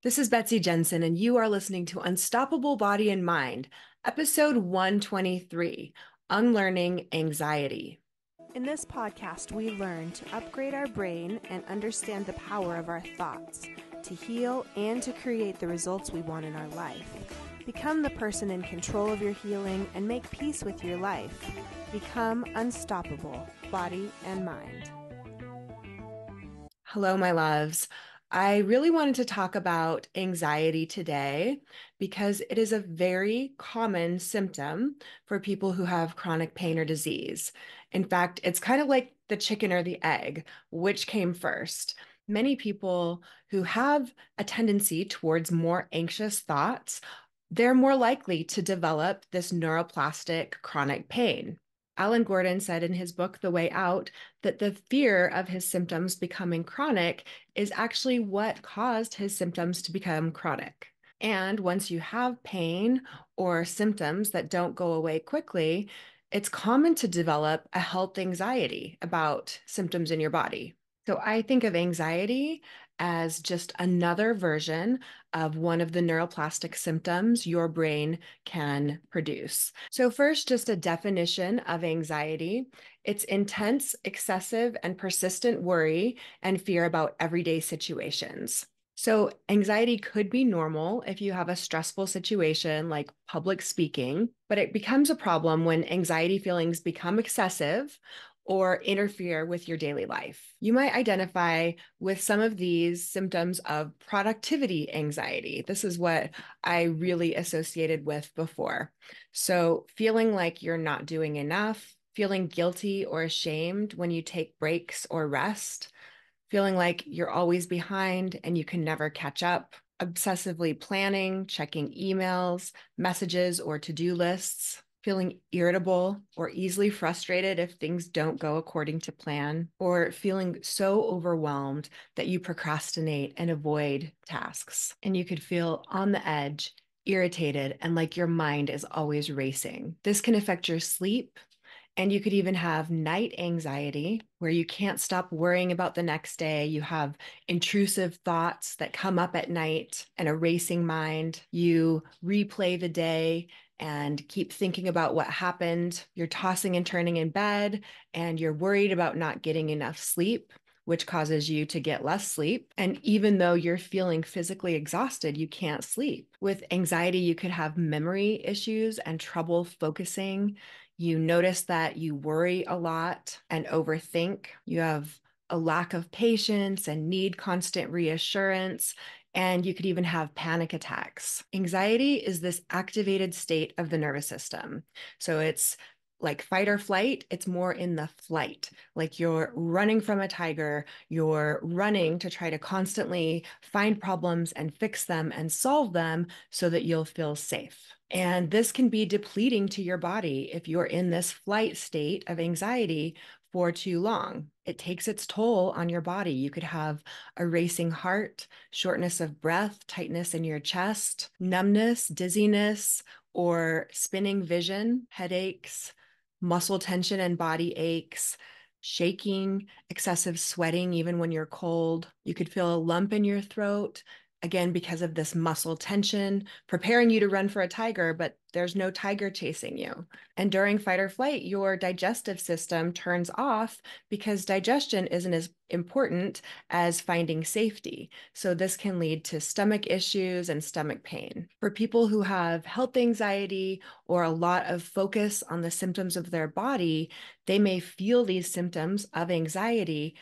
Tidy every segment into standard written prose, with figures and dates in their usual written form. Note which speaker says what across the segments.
Speaker 1: This is Betsy Jensen, and you are listening to Unstoppable Body and Mind, episode 123, Unlearning Anxiety.
Speaker 2: In this podcast, we learn to upgrade our brain and understand the power of our thoughts, to heal and to create the results we want in our life. Become the person in control of your healing and make peace with your life. Become unstoppable, body and mind.
Speaker 1: Hello, my loves. I really wanted to talk about anxiety today because it is a very common symptom for people who have chronic pain or disease. In fact, it's kind of like the chicken or the egg, which came first. Many people who have a tendency towards more anxious thoughts, they're more likely to develop this neuroplastic chronic pain. Alan Gordon said in his book, The Way Out, that the fear of his symptoms becoming chronic is actually what caused his symptoms to become chronic. And once you have pain or symptoms that don't go away quickly, it's common to develop a health anxiety about symptoms in your body. So I think of anxiety as just another version of one of the neuroplastic symptoms your brain can produce. So first, just a definition of anxiety. It's intense, excessive, and persistent worry and fear about everyday situations. So anxiety could be normal if you have a stressful situation like public speaking, but it becomes a problem when anxiety feelings become excessive or interfere with your daily life. You might identify with some of these symptoms of productivity anxiety. This is what I really associated with before. So feeling like you're not doing enough, feeling guilty or ashamed when you take breaks or rest, feeling like you're always behind and you can never catch up, obsessively planning, checking emails, messages, or to-do lists, feeling irritable or easily frustrated if things don't go according to plan, or feeling so overwhelmed that you procrastinate and avoid tasks. And you could feel on the edge, irritated, and like your mind is always racing. This can affect your sleep. And you could even have night anxiety where you can't stop worrying about the next day. You have intrusive thoughts that come up at night and a racing mind. You replay the day and keep thinking about what happened. You're tossing and turning in bed and you're worried about not getting enough sleep, which causes you to get less sleep. And even though you're feeling physically exhausted, you can't sleep. With anxiety, you could have memory issues and trouble focusing. You notice that you worry a lot and overthink. You have a lack of patience and need constant reassurance. And you could even have panic attacks. Anxiety is this activated state of the nervous system. So it's like fight or flight, it's more in the flight. Like you're running from a tiger, you're running to try to constantly find problems and fix them and solve them so that you'll feel safe. And this can be depleting to your body if you're in this flight state of anxiety for too long. It takes its toll on your body. You could have a racing heart, shortness of breath, tightness in your chest, numbness, dizziness, or spinning vision, headaches, muscle tension and body aches, shaking, excessive sweating, even when you're cold. You could feel a lump in your throat, again, because of this muscle tension, preparing you to run for a tiger, but there's no tiger chasing you. And during fight or flight, your digestive system turns off because digestion isn't as important as finding safety. So this can lead to stomach issues and stomach pain. For people who have health anxiety or a lot of focus on the symptoms of their body, they may feel these symptoms of anxiety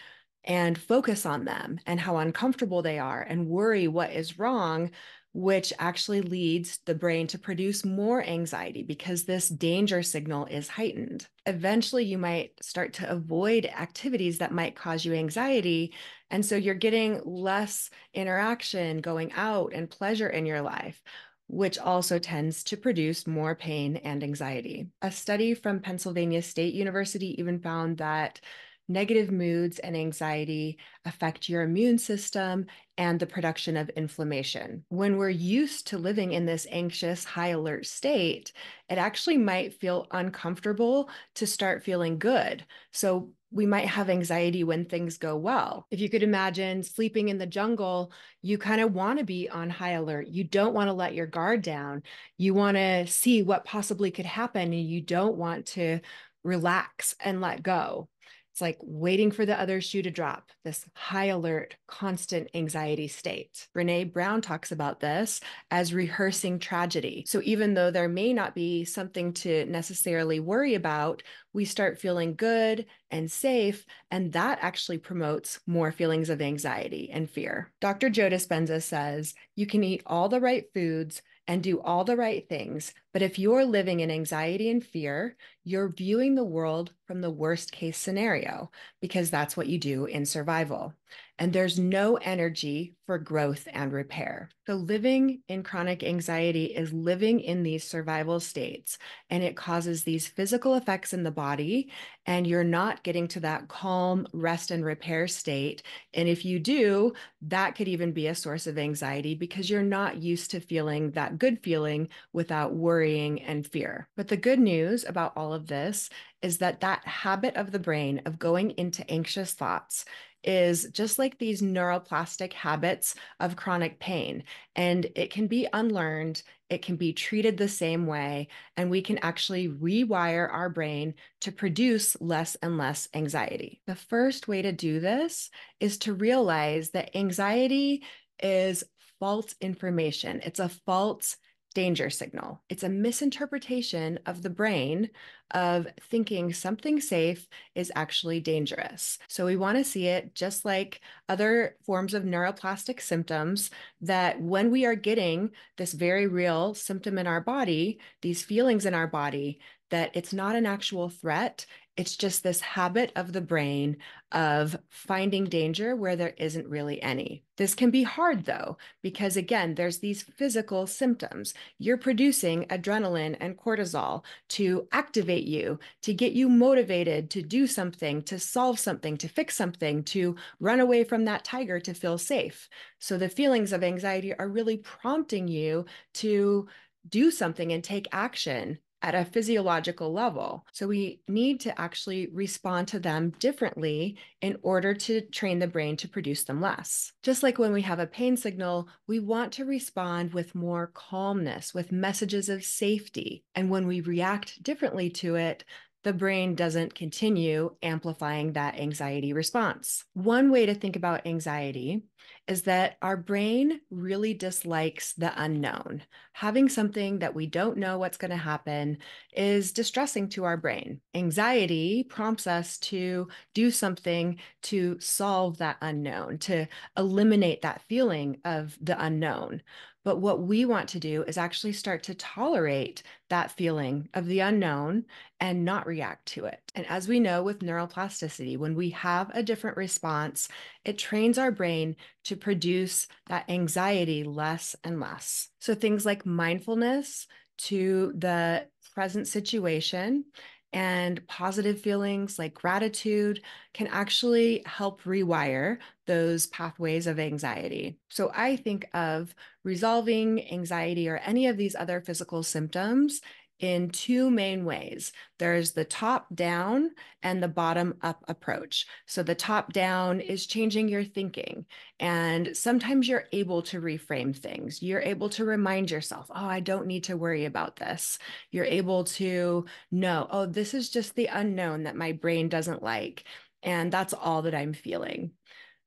Speaker 1: and focus on them and how uncomfortable they are and worry what is wrong, which actually leads the brain to produce more anxiety because this danger signal is heightened. Eventually, you might start to avoid activities that might cause you anxiety. And so you're getting less interaction, going out, and pleasure in your life, which also tends to produce more pain and anxiety. A study from Pennsylvania State University even found that negative moods and anxiety affect your immune system and the production of inflammation. When we're used to living in this anxious, high alert state, it actually might feel uncomfortable to start feeling good. So we might have anxiety when things go well. If you could imagine sleeping in the jungle, you kind of want to be on high alert. You don't want to let your guard down. You want to see what possibly could happen, and you don't want to relax and let go. It's like waiting for the other shoe to drop, this high alert, constant anxiety state. Brene Brown talks about this as rehearsing tragedy. So even though there may not be something to necessarily worry about, we start feeling good and safe, and that actually promotes more feelings of anxiety and fear. Dr. Joe Dispenza says, you can eat all the right foods and do all the right things, but if you're living in anxiety and fear, you're viewing the world from the worst case scenario, because that's what you do in survival. And there's no energy for growth and repair. So living in chronic anxiety is living in these survival states, and it causes these physical effects in the body, and you're not getting to that calm rest and repair state. And if you do, that could even be a source of anxiety because you're not used to feeling that good feeling without worrying and fear. But the good news about all of this is that that habit of the brain of going into anxious thoughts is just like these neuroplastic habits of chronic pain. And it can be unlearned, it can be treated the same way, and we can actually rewire our brain to produce less and less anxiety. The first way to do this is to realize that anxiety is false information. It's a false danger signal. It's a misinterpretation of the brain of thinking something safe is actually dangerous. So we want to see it just like other forms of neuroplastic symptoms, that when we are getting this very real symptom in our body, these feelings in our body, that it's not an actual threat. It's just this habit of the brain of finding danger where there isn't really any. This can be hard though, because again, there's these physical symptoms. You're producing adrenaline and cortisol to activate you, to get you motivated to do something, to solve something, to fix something, to run away from that tiger to feel safe. So the feelings of anxiety are really prompting you to do something and take action at a physiological level. So we need to actually respond to them differently in order to train the brain to produce them less. Just like when we have a pain signal, we want to respond with more calmness, with messages of safety. And when we react differently to it, the brain doesn't continue amplifying that anxiety response. One way to think about anxiety is that our brain really dislikes the unknown. Having something that we don't know what's going to happen is distressing to our brain. Anxiety prompts us to do something to solve that unknown, to eliminate that feeling of the unknown. But what we want to do is actually start to tolerate that feeling of the unknown and not react to it. And as we know with neuroplasticity, when we have a different response, it trains our brain to produce that anxiety less and less. So things like mindfulness to the present situation and positive feelings like gratitude can actually help rewire those pathways of anxiety. So I think of resolving anxiety or any of these other physical symptoms in two main ways. There's the top down and the bottom up approach. So the top down is changing your thinking. And sometimes you're able to reframe things. You're able to remind yourself, oh, I don't need to worry about this. You're able to know, oh, this is just the unknown that my brain doesn't like. And that's all that I'm feeling.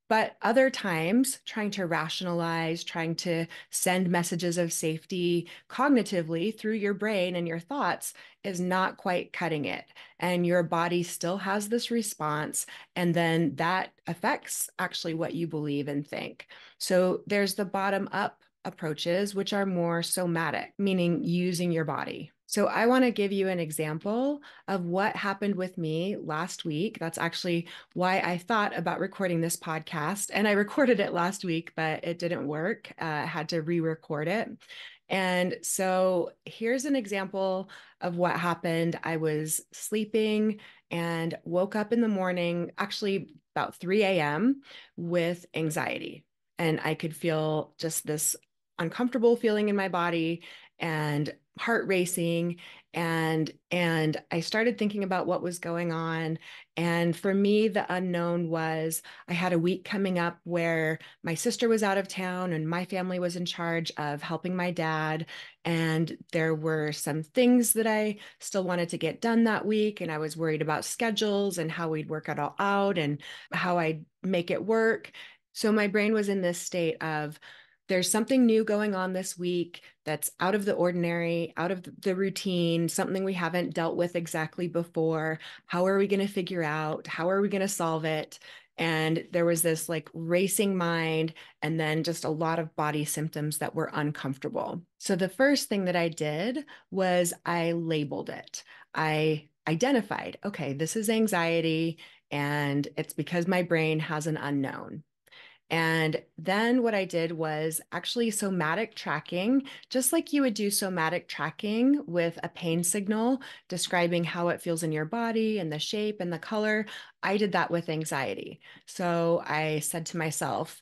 Speaker 1: But other times, trying to rationalize, trying to send messages of safety cognitively through your brain and your thoughts is not quite cutting it. And your body still has this response. And then that affects actually what you believe and think. So there's the bottom up approaches, which are more somatic, meaning using your body. So I want to give you an example of what happened with me last week. That's actually why I thought about recording this podcast. And I recorded it last week, but it didn't work. I had to re-record it. And so here's an example of what happened. I was sleeping and woke up in the morning, actually about 3 a.m., with anxiety. And I could feel just this uncomfortable feeling in my body and heart racing, and I started thinking about what was going on. And for me, the unknown was I had a week coming up where my sister was out of town and my family was in charge of helping my dad, and there were some things that I still wanted to get done that week, and I was worried about schedules and how we'd work it all out and how I'd make it work. So my brain was in this state of there's something new going on this week that's out of the ordinary, out of the routine, something we haven't dealt with exactly before. How are we going to figure out? How are we going to solve it? And there was this like racing mind, and then just a lot of body symptoms that were uncomfortable. So the first thing that I did was I labeled it. I identified, okay, this is anxiety, and it's because my brain has an unknown. And then what I did was actually somatic tracking, just like you would do somatic tracking with a pain signal describing how it feels in your body and the shape and the color. I did that with anxiety. So I said to myself,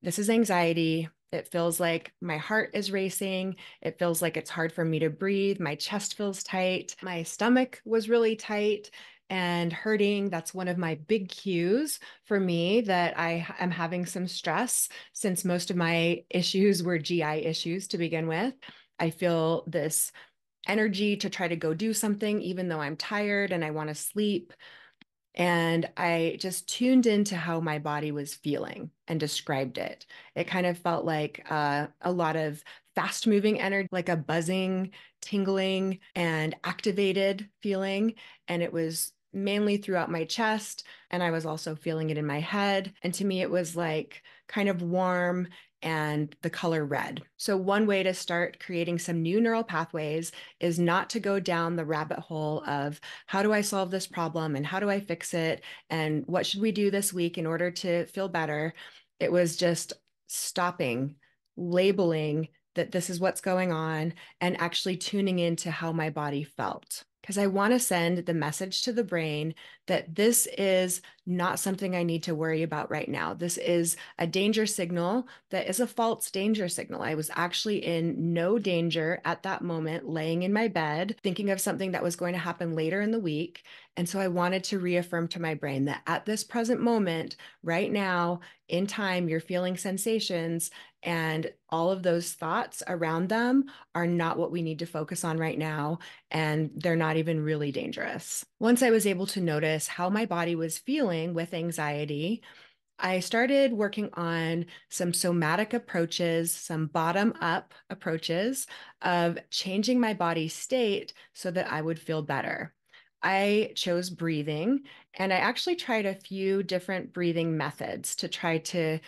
Speaker 1: this is anxiety. It feels like my heart is racing. It feels like it's hard for me to breathe. My chest feels tight. My stomach was really tight and hurting. That's one of my big cues for me that I am having some stress, since most of my issues were GI issues to begin with. I feel this energy to try to go do something, even though I'm tired and I want to sleep. And I just tuned into how my body was feeling and described it. It kind of felt like a lot of fast moving energy, like a buzzing, tingling, and activated feeling. And it was mainly throughout my chest. And I was also feeling it in my head. And to me, it was like kind of warm and the color red. So, one way to start creating some new neural pathways is not to go down the rabbit hole of how do I solve this problem and how do I fix it and what should we do this week in order to feel better. It was just stopping, labeling that this is what's going on, and actually tuning into how my body felt. Because I want to send the message to the brain that this is not something I need to worry about right now. This is a danger signal that is a false danger signal. I was actually in no danger at that moment, laying in my bed, thinking of something that was going to happen later in the week. And so I wanted to reaffirm to my brain that at this present moment, right now, in time, you're feeling sensations, and all of those thoughts around them are not what we need to focus on right now. And they're not even really dangerous. Once I was able to notice how my body was feeling with anxiety, I started working on some somatic approaches, some bottom up approaches of changing my body state so that I would feel better. I chose breathing, and I actually tried a few different breathing methods to try to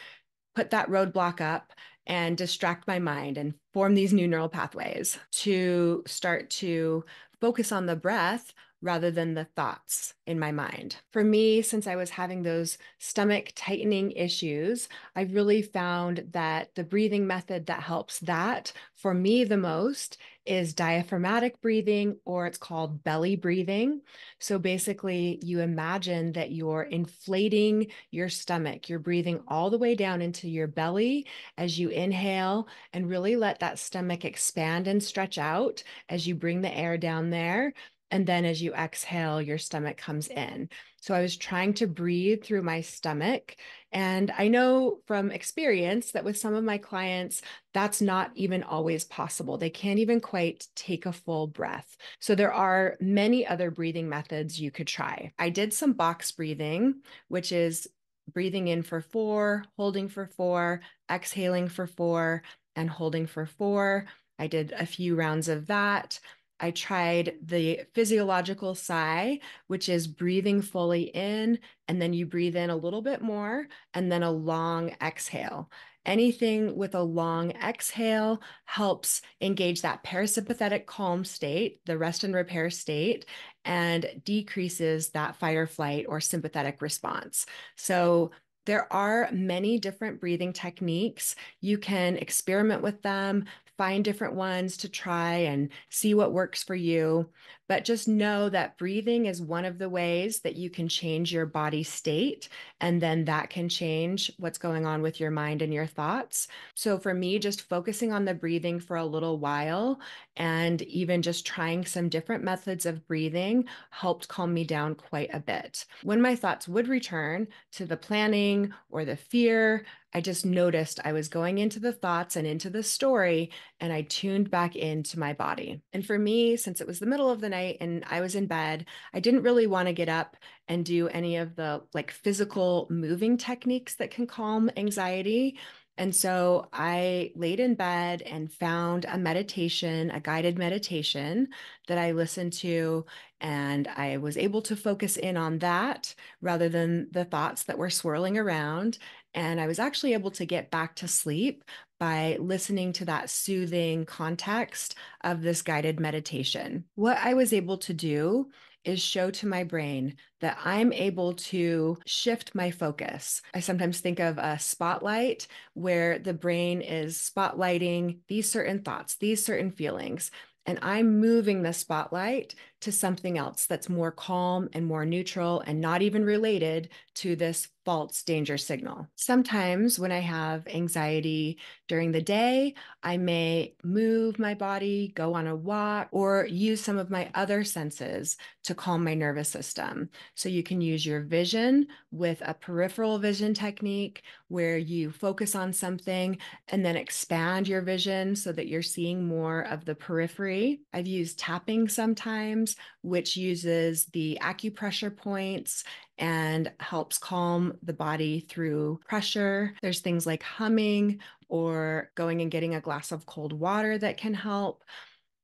Speaker 1: put that roadblock up and distract my mind and form these new neural pathways to start to focus on the breath rather than the thoughts in my mind. For me, since I was having those stomach tightening issues, I really found that the breathing method that helps that for me the most is diaphragmatic breathing, or it's called belly breathing. So basically, you imagine that you're inflating your stomach. You're breathing all the way down into your belly as you inhale, and really let that stomach expand and stretch out as you bring the air down there. And then as you exhale, your stomach comes in. So I was trying to breathe through my stomach. And I know from experience that with some of my clients, that's not even always possible. They can't even quite take a full breath. So there are many other breathing methods you could try. I did some box breathing, which is breathing in for 4, holding for 4, exhaling for 4, and holding for 4. I did a few rounds of that. I tried the physiological sigh, which is breathing fully in, and then you breathe in a little bit more, and then a long exhale. Anything with a long exhale helps engage that parasympathetic calm state, the rest and repair state, and decreases that fight or flight or sympathetic response. So there are many different breathing techniques. You can experiment with them, find different ones to try and see what works for you. But just know that breathing is one of the ways that you can change your body state, and then that can change what's going on with your mind and your thoughts. So for me, just focusing on the breathing for a little while and even just trying some different methods of breathing helped calm me down quite a bit. When my thoughts would return to the planning or the fear, I just noticed I was going into the thoughts and into the story, and I tuned back into my body. And for me, since it was the middle of the night and I was in bed, I didn't really want to get up and do any of the like physical moving techniques that can calm anxiety. And so I laid in bed and found a meditation, a guided meditation that I listened to, and I was able to focus in on that rather than the thoughts that were swirling around. And I was actually able to get back to sleep by listening to that soothing context of this guided meditation. What I was able to do is show to my brain that I'm able to shift my focus. I sometimes think of a spotlight where the brain is spotlighting these certain thoughts, these certain feelings. And I'm moving the spotlight to something else that's more calm and more neutral and not even related to this false danger signal. Sometimes when I have anxiety during the day, I may move my body, go on a walk, or use some of my other senses to calm my nervous system. So you can use your vision with a peripheral vision technique where you focus on something and then expand your vision so that you're seeing more of the periphery. I've used tapping sometimes, which uses the acupressure points and helps calm the body through pressure. There's things like humming or going and getting a glass of cold water that can help.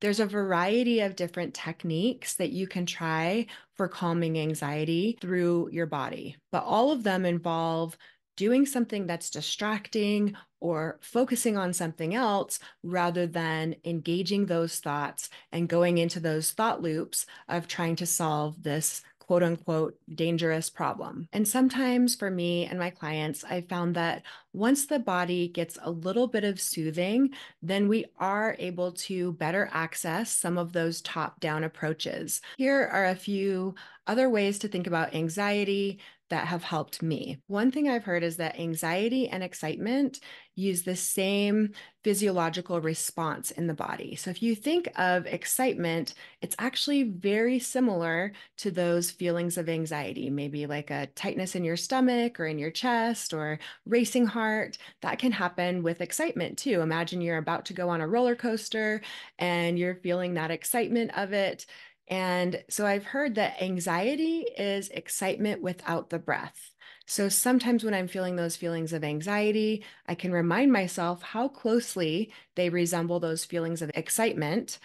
Speaker 1: There's a variety of different techniques that you can try for calming anxiety through your body, but all of them involve doing something that's distracting or focusing on something else rather than engaging those thoughts and going into those thought loops of trying to solve this quote unquote dangerous problem. And sometimes for me and my clients, I found that once the body gets a little bit of soothing, then we are able to better access some of those top-down approaches. Here are a few other ways to think about anxiety that have helped me. One thing I've heard is that anxiety and excitement use the same physiological response in the body. So if you think of excitement, it's actually very similar to those feelings of anxiety, maybe like a tightness in your stomach or in your chest or racing heart. That can happen with excitement too. Imagine you're about to go on a roller coaster and you're feeling that excitement of it. And so I've heard that anxiety is excitement without the breath. So sometimes when I'm feeling those feelings of anxiety, I can remind myself how closely they resemble those feelings of excitement,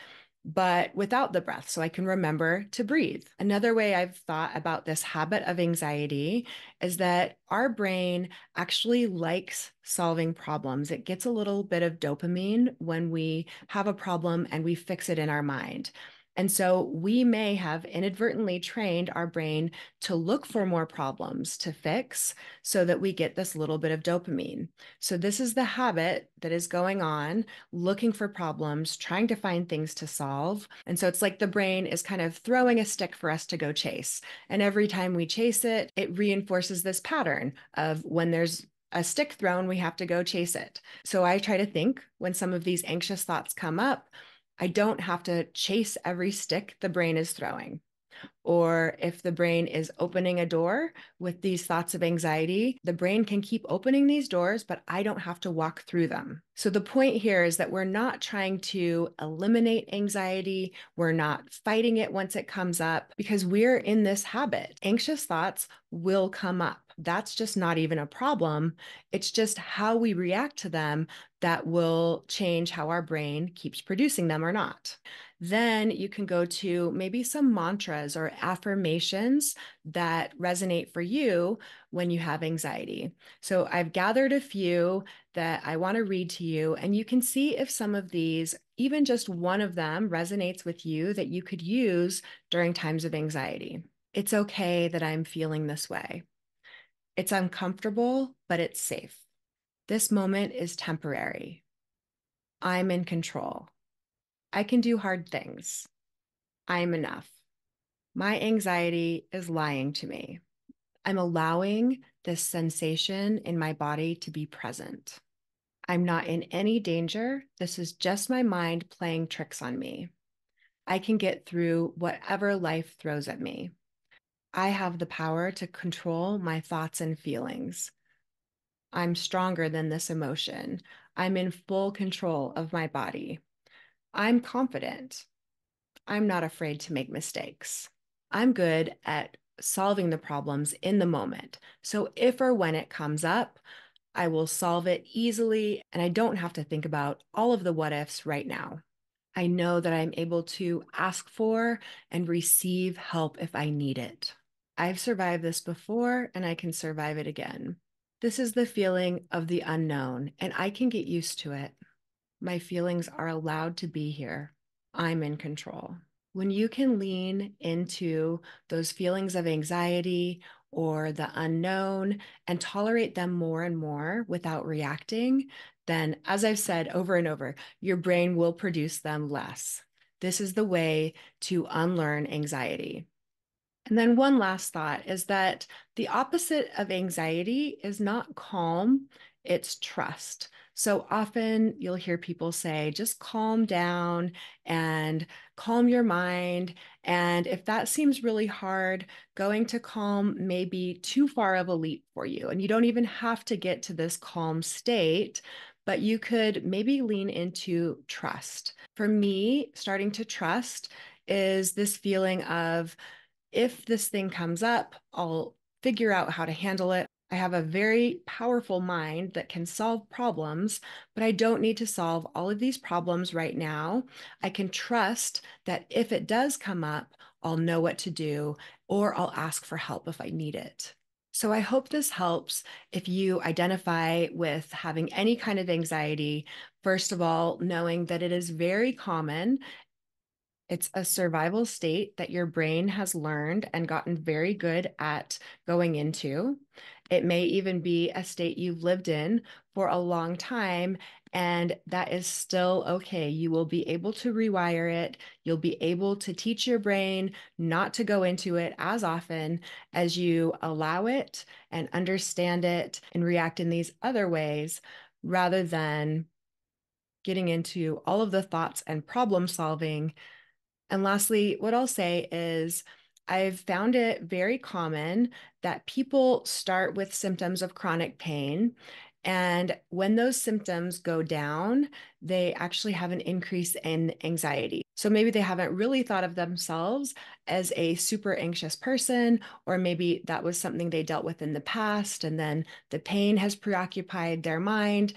Speaker 1: but without the breath, so I can remember to breathe. Another way I've thought about this habit of anxiety is that our brain actually likes solving problems. It gets a little bit of dopamine when we have a problem and we fix it in our mind. And so we may have inadvertently trained our brain to look for more problems to fix so that we get this little bit of dopamine. So this is the habit that is going on, looking for problems, trying to find things to solve. And so it's like the brain is kind of throwing a stick for us to go chase. And every time we chase it, it reinforces this pattern of when there's a stick thrown, we have to go chase it. So I try to think when some of these anxious thoughts come up, I don't have to chase every stick the brain is throwing. Or if the brain is opening a door with these thoughts of anxiety, the brain can keep opening these doors, but I don't have to walk through them. So the point here is that we're not trying to eliminate anxiety. We're not fighting it once it comes up because we're in this habit. Anxious thoughts will come up. that's just not even a problem. It's just how we react to them that will change how our brain keeps producing them or not. Then you can go to maybe some mantras or affirmations that resonate for you when you have anxiety. So I've gathered a few that I want to read to you, and you can see if some of these, even just one of them, resonates with you that you could use during times of anxiety. It's okay that I'm feeling this way. It's uncomfortable, but it's safe. This moment is temporary. I'm in control. I can do hard things. I'm enough. My anxiety is lying to me. I'm allowing this sensation in my body to be present. I'm not in any danger. This is just my mind playing tricks on me. I can get through whatever life throws at me. I have the power to control my thoughts and feelings. I'm stronger than this emotion. I'm in full control of my body. I'm confident. I'm not afraid to make mistakes. I'm good at solving the problems in the moment. So if or when it comes up, I will solve it easily and I don't have to think about all of the what ifs right now. I know that I'm able to ask for and receive help if I need it. I've survived this before and I can survive it again. This is the feeling of the unknown, and I can get used to it. My feelings are allowed to be here. I'm in control. When you can lean into those feelings of anxiety or the unknown and tolerate them more and more without reacting, then, as I've said over and over, your brain will produce them less. This is the way to unlearn anxiety. And then one last thought is that the opposite of anxiety is not calm, it's trust. So often you'll hear people say, just calm down and calm your mind. And if that seems really hard, going to calm may be too far of a leap for you. And you don't even have to get to this calm state, but you could maybe lean into trust. For me, starting to trust is this feeling of, if this thing comes up, I'll figure out how to handle it. I have a very powerful mind that can solve problems, but I don't need to solve all of these problems right now. I can trust that if it does come up, I'll know what to do, or I'll ask for help if I need it. So I hope this helps if you identify with having any kind of anxiety. First of all, knowing that it is very common. It's a survival state that your brain has learned and gotten very good at going into. It may even be a state you've lived in for a long time, and that is still okay. You will be able to rewire it. You'll be able to teach your brain not to go into it as often as you allow it and understand it and react in these other ways rather than getting into all of the thoughts and problem solving. And lastly, what I'll say is I've found it very common that people start with symptoms of chronic pain. And when those symptoms go down, they actually have an increase in anxiety. So maybe they haven't really thought of themselves as a super anxious person, or maybe that was something they dealt with in the past, and then the pain has preoccupied their mind.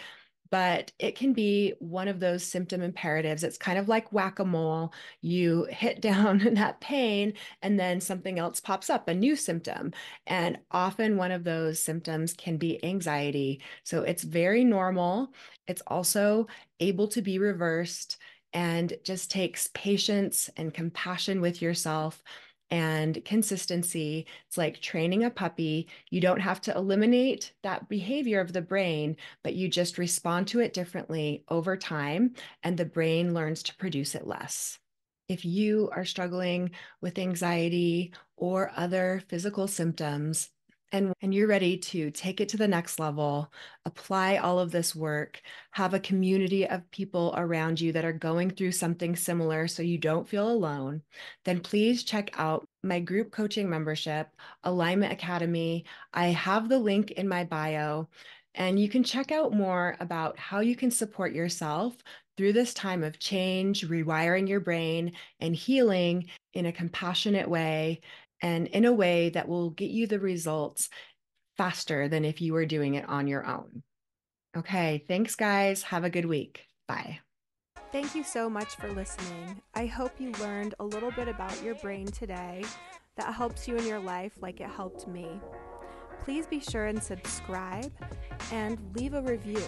Speaker 1: But it can be one of those symptom imperatives. It's kind of like whack-a-mole. You hit down that pain, and then something else pops up, a new symptom. And often one of those symptoms can be anxiety. So it's very normal. It's also able to be reversed and just takes patience and compassion with yourself and consistency. It's like training a puppy. You don't have to eliminate that behavior of the brain, but you just respond to it differently over time, and the brain learns to produce it less. If you are struggling with anxiety or other physical symptoms, and you're ready to take it to the next level, apply all of this work, have a community of people around you that are going through something similar so you don't feel alone, then please check out my group coaching membership, Alignment Academy. I have the link in my bio, and you can check out more about how you can support yourself through this time of change, rewiring your brain, and healing in a compassionate way and in a way that will get you the results faster than if you were doing it on your own. Okay, thanks, guys. Have a good week. Bye.
Speaker 2: Thank you so much for listening. I hope you learned a little bit about your brain today that helps you in your life like it helped me. Please be sure and subscribe and leave a review.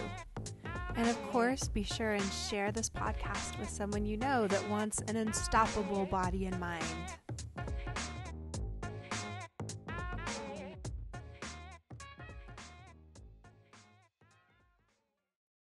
Speaker 2: And of course, be sure and share this podcast with someone you know that wants an unstoppable body and mind.